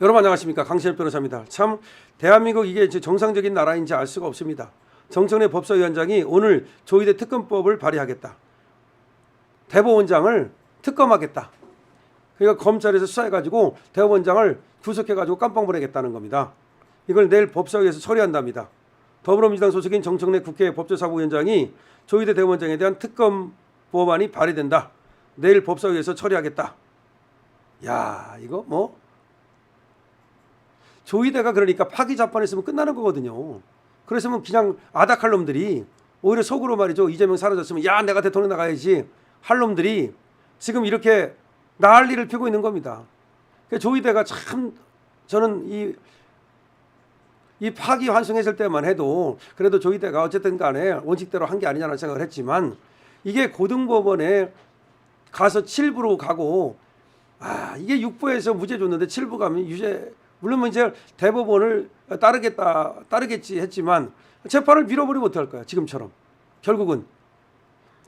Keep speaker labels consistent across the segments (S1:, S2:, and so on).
S1: 여러분 안녕하십니까, 강신엽 변호사입니다. 참 대한민국 이게 정상적인 나라인지 알 수가 없습니다. 정청래 법사위원장이 오늘 조희대 특검법을 발의하겠다, 대법원장을 특검하겠다, 그러니까 검찰에서 수사해가지고 대법원장을 구속해가지고 깜빵 보내겠다는 겁니다. 이걸 내일 법사위에서 처리한답니다. 더불어민주당 소속인 정청래 국회 법제사무위원장이 조희대 대법원장에 대한 특검 법안이 발의된다, 내일 법사위에서 처리하겠다. 야, 이거 뭐 조희대가 그러니까 파기 잡판했으면 끝나는 거거든요. 그랬으면 그냥 아닥할 놈들이 오히려 속으로 말이죠, 이재명 사라졌으면 야 내가 대통령 나가야지 할 놈들이 지금 이렇게 난리를 피고 있는 겁니다. 조희대가 참 저는 이 파기 환송했을 때만 해도 그래도 조희대가 어쨌든 간에 원칙대로 한 게 아니냐는 생각을 했지만, 이게 고등법원에 가서 7부로 가고, 이게 6부에서 무죄 줬는데 7부 가면 유죄, 물론 이제 대법원을 따르겠지 했지만 재판을 밀어버리면 어떡할 거야 지금처럼 결국은.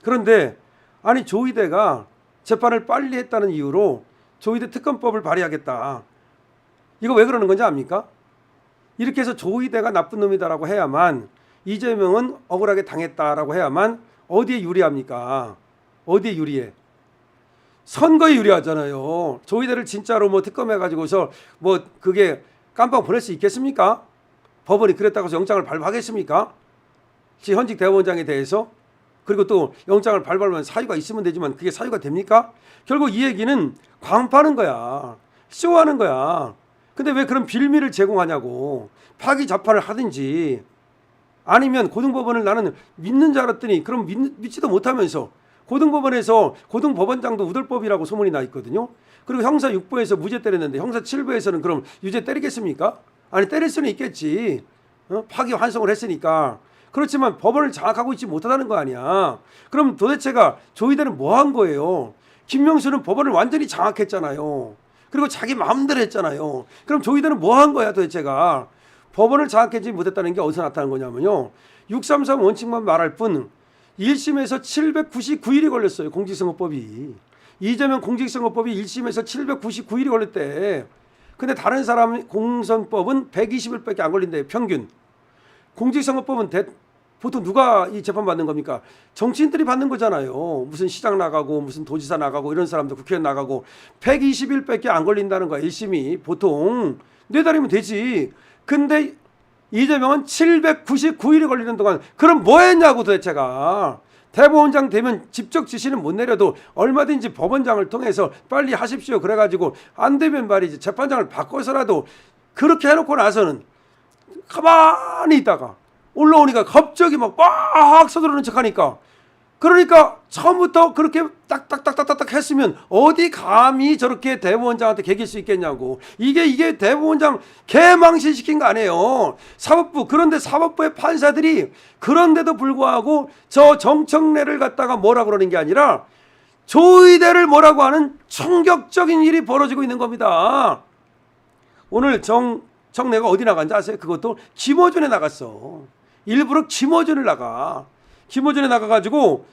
S1: 그런데 아니 조희대가 재판을 빨리 했다는 이유로 조희대 특검법을 발의하겠다, 이거 왜 그러는 건지 압니까? 이렇게 해서 조희대가 나쁜 놈이다라고 해야만, 이재명은 억울하게 당했다라고 해야만 어디에 유리합니까? 어디에 유리해? 선거에 유리하잖아요. 조희대를 진짜로 뭐 특검해가지고서 뭐 그게 깜빵 보낼 수 있겠습니까? 법원이 그랬다고 해서 영장을 발부하겠습니까? 현직 대법원장에 대해서. 그리고 또 영장을 발부하면 사유가 있으면 되지만 그게 사유가 됩니까? 결국 이 얘기는 광파는 거야, 쇼하는 거야. 근데 왜 그런 빌미를 제공하냐고. 파기 잡판을 하든지 아니면 고등법원을 나는 믿는 줄 알았더니 그럼 믿지도 못하면서 고등법원에서 고등법원장도 우들법이라고 소문이 나 있거든요. 그리고 형사 6부에서 무죄 때렸는데 형사 7부에서는 그럼 유죄 때리겠습니까? 아니 때릴 수는 있겠지. 파기 환송을 했으니까. 그렇지만 법원을 장악하고 있지 못하다는 거 아니야. 그럼 도대체가 조희대는 뭐 한 거예요? 김명수는 법원을 완전히 장악했잖아요. 그리고 자기 마음대로 했잖아요. 그럼 조희대는 뭐 한 거야 도대체가? 법원을 장악하지 못했다는 게 어디서 나타난 거냐면요, 633 원칙만 말할 뿐 1심에서 799일이 걸렸어요. 공직선거법이. 이재명 공직선거법이 1심에서 799일이 걸렸대. 근데 다른 사람 공선법은 120일밖에 안 걸린대요, 평균. 공직선거법은 보통 누가 이 재판 받는 겁니까? 정치인들이 받는 거잖아요. 무슨 시장 나가고 무슨 도지사 나가고 이런 사람들 국회의원 나가고 120일밖에 안 걸린다는 거야. 1심이 보통 4달이면 되지. 근데 이재명은 799일이 걸리는 동안 그럼 뭐 했냐고 도대체가. 대법원장 되면 직접 지시는 못 내려도 얼마든지 법원장을 통해서 빨리 하십시오 그래가지고 안 되면 말이지 재판장을 바꿔서라도 그렇게 해놓고 나서는 가만히 있다가 올라오니까 갑자기 막 서두르는 척하니까, 그러니까 처음부터 그렇게 딱딱딱딱딱 했으면 어디 감히 저렇게 대법원장한테 개길 수 있겠냐고. 이게 대법원장 개망신시킨 거 아니에요, 사법부. 그런데 사법부의 판사들이 그런데도 불구하고 저 정청래를 갖다가 뭐라 그러는 게 아니라 조희대를 뭐라고 하는 충격적인 일이 벌어지고 있는 겁니다. 오늘 정청래가 어디 나간지 아세요? 그것도 김어준에 나갔어. 일부러 김어준을 나가. 김어준에 나가가지고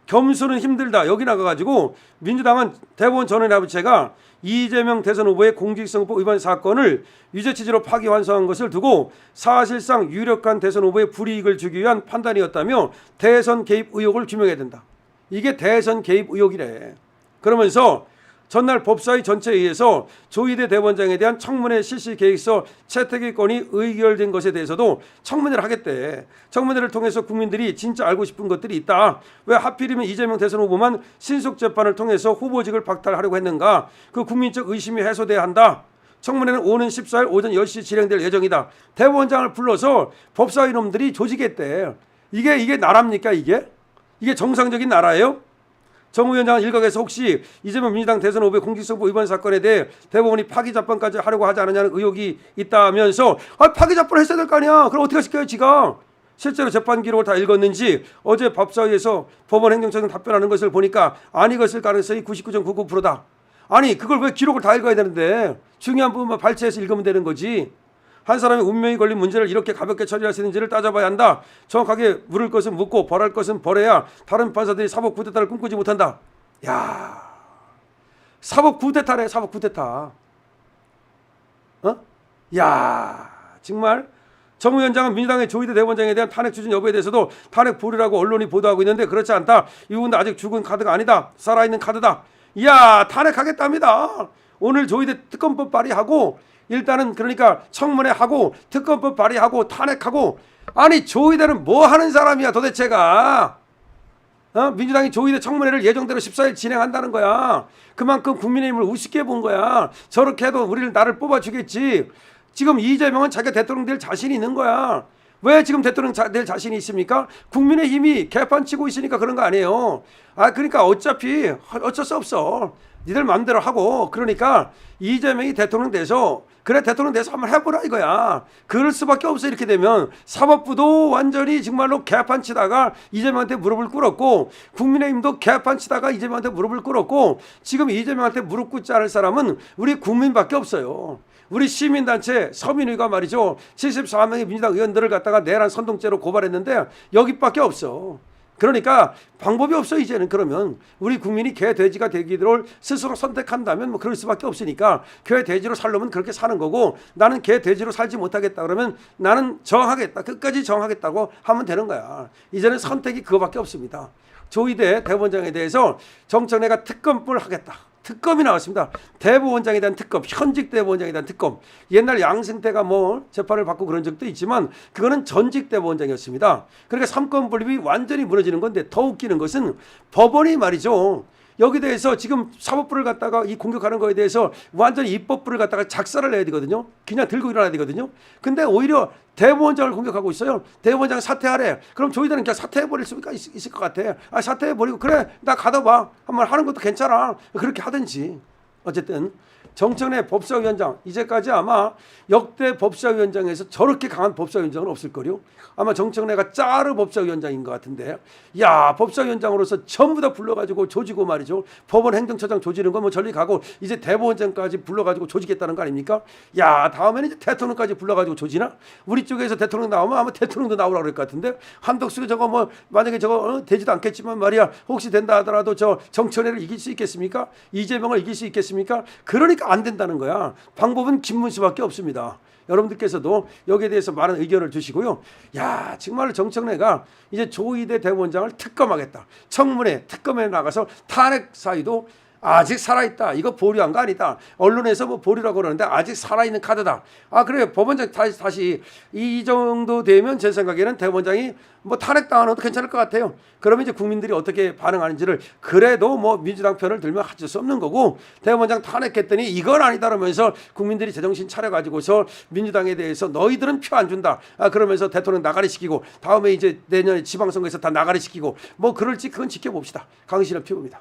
S1: 겸수는 힘들다 여기 나가가지고 민주당은 대법원 전원합의체가 이재명 대선 후보의 공직선거법 위반 사건을 유죄 취지로 파기 환송한 것을 두고 사실상 유력한 대선 후보의 불이익을 주기 위한 판단이었다며 대선 개입 의혹을 규명해야 된다. 이게 대선 개입 의혹이래. 그러면서 전날 법사위 전체에 의해서 조희대 대법원장에 대한 청문회 실시 계획서 채택의 건이 의결된 것에 대해서도 청문회를 하겠대. 청문회를 통해서 국민들이 진짜 알고 싶은 것들이 있다. 왜 하필이면 이재명 대선 후보만 신속 재판을 통해서 후보직을 박탈하려고 했는가. 그 국민적 의심이 해소돼야 한다. 청문회는 오는 14일 오전 10시 진행될 예정이다. 대법원장을 불러서 법사위 놈들이 조직했대. 이게 나라입니까? 이게 정상적인 나라예요? 정 위원장은 일각에서 혹시 이재명 민주당 대선 후보의 공직선거법 위반 사건에 대해 대법원이 파기 잡판까지 하려고 하지 않느냐는 의혹이 있다면서, 파기 잡판을 했어야 될 거 아니야. 그럼 어떻게 시켜요 지가? 실제로 재판 기록을 다 읽었는지 어제 법사위에서 법원 행정처장 답변하는 것을 보니까 안 읽었을 가능성이 99.99%다. 아니 그걸 왜 기록을 다 읽어야 되는데, 중요한 부분만 발췌해서 읽으면 되는 거지. 한 사람의 운명이 걸린 문제를 이렇게 가볍게 처리할 수 있는지를 따져봐야 한다. 정확하게 물을 것은 묻고 벌할 것은 벌해야 다른 판사들이 사법 쿠데타를 꿈꾸지 못한다. 야, 사법 쿠데타래, 사법 쿠데타. 어? 야, 정말 정의원장은 민주당의 조희대 대법원장에 대한 탄핵 추진 여부에 대해서도 탄핵 불이라고 언론이 보도하고 있는데 그렇지 않다. 이 부분도 아직 죽은 카드가 아니다. 살아있는 카드다. 이야, 탄핵하겠답니다. 오늘 조희대 특검법 발의하고 일단은 그러니까 청문회 하고 특검법 발의하고 탄핵하고 아니 조희대는 뭐 하는 사람이야 도대체가. 민주당이 조희대 청문회를 예정대로 14일 진행한다는 거야. 그만큼 국민의힘을 우습게 본 거야. 저렇게 해도 나를 뽑아주겠지. 지금 이재명은 자기가 대통령 될 자신이 있는 거야. 왜 지금 대통령 될 자신이 있습니까? 국민의힘이 개판 치고 있으니까 그런 거 아니에요. 그러니까 어차피 어쩔 수 없어. 니들 마음대로 하고 그러니까 이재명이 대통령 돼서 그래 대통령 돼서 한번 해보라 이거야. 그럴 수밖에 없어. 이렇게 되면 사법부도 완전히 정말로 개판 치다가 이재명한테 무릎을 꿇었고 국민의힘도 개판 치다가 이재명한테 무릎을 꿇었고 지금 이재명한테 무릎 꿇지 않을 사람은 우리 국민밖에 없어요. 우리 시민단체 서민의가 말이죠. 74명의 민주당 의원들을 갖다가 내란 선동죄로 고발했는데 여기밖에 없어. 그러니까 방법이 없어 이제는. 그러면 우리 국민이 개 돼지가 되기를 스스로 선택한다면 뭐 그럴 수밖에 없으니까 개 돼지로 살려면 그렇게 사는 거고 나는 개 돼지로 살지 못하겠다 그러면 나는 정하겠다 끝까지 정하겠다고 하면 되는 거야. 이제는 선택이 그거밖에 없습니다. 조희대 대법원장에 대해서 정청래가 특검을 하겠다. 특검이 나왔습니다. 대법원장에 대한 특검, 현직 대법원장에 대한 특검. 옛날 양승태가 뭐 재판을 받고 그런 적도 있지만 그거는 전직 대법원장이었습니다. 그러니까 삼권 분립이 완전히 무너지는 건데 더 웃기는 것은 법원이 말이죠. 여기 대해서 지금 사법부를 갖다가 이 공격하는 거에 대해서 완전히 입법부를 갖다가 작살을 내야 되거든요. 그냥 들고 일어나야 되거든요. 근데 오히려 대법원장을 공격하고 있어요. 대법원장 사퇴하래. 그럼 조희대는 그냥 사퇴해버릴 수가 있을 것 같아. 사퇴해버리고 그래 나 가둬봐. 한번 하는 것도 괜찮아. 그렇게 하든지. 어쨌든 정청래 법사위원장 이제까지 아마 역대 법사위원장에서 저렇게 강한 법사위원장은 없을 거요. 아마 정청래가 짜르 법사위원장인 것 같은데 야 법사위원장으로서 전부 다 불러가지고 조지고 말이죠. 법원 행정처장 조지는 건 뭐 전리 가고 이제 대법원장까지 불러가지고 조지겠다는 거 아닙니까? 야 다음에는 이제 대통령까지 불러가지고 조지나? 우리 쪽에서 대통령 나오면 아마 대통령도 나오라 그럴 것 같은데 한덕수가 저거 뭐 만약에 저거 되지도 않겠지만 말이야 혹시 된다 하더라도 저 정청래를 이길 수 있겠습니까? 이재명을 이길 수 있겠습니까? 그러니까 안 된다는 거야. 방법은 김문수밖에 없습니다. 여러분들께서도 여기에 대해서 많은 의견을 주시고요. 야 정말로 정청래가 이제 조희대 대법원장을 특검하겠다. 청문회 특검에 나가서 탄핵 사유도 아직 살아있다. 이거 보류한 거 아니다. 언론에서 뭐 보류라고 그러는데 아직 살아있는 카드다. 그래 법원장 다시 이 정도 되면 제 생각에는 대법원장이 뭐 탄핵당하는 것도 괜찮을 것 같아요. 그러면 이제 국민들이 어떻게 반응하는지를 그래도 뭐 민주당 편을 들면 어쩔 수 없는 거고 대법원장 탄핵했더니 이건 아니다 그러면서 국민들이 제정신 차려가지고서 민주당에 대해서 너희들은 표 안 준다. 그러면서 대통령 나가리 시키고 다음에 이제 내년에 지방선거에서 다 나가리 시키고 뭐 그럴지 그건 지켜봅시다. 강신을 피웁니다.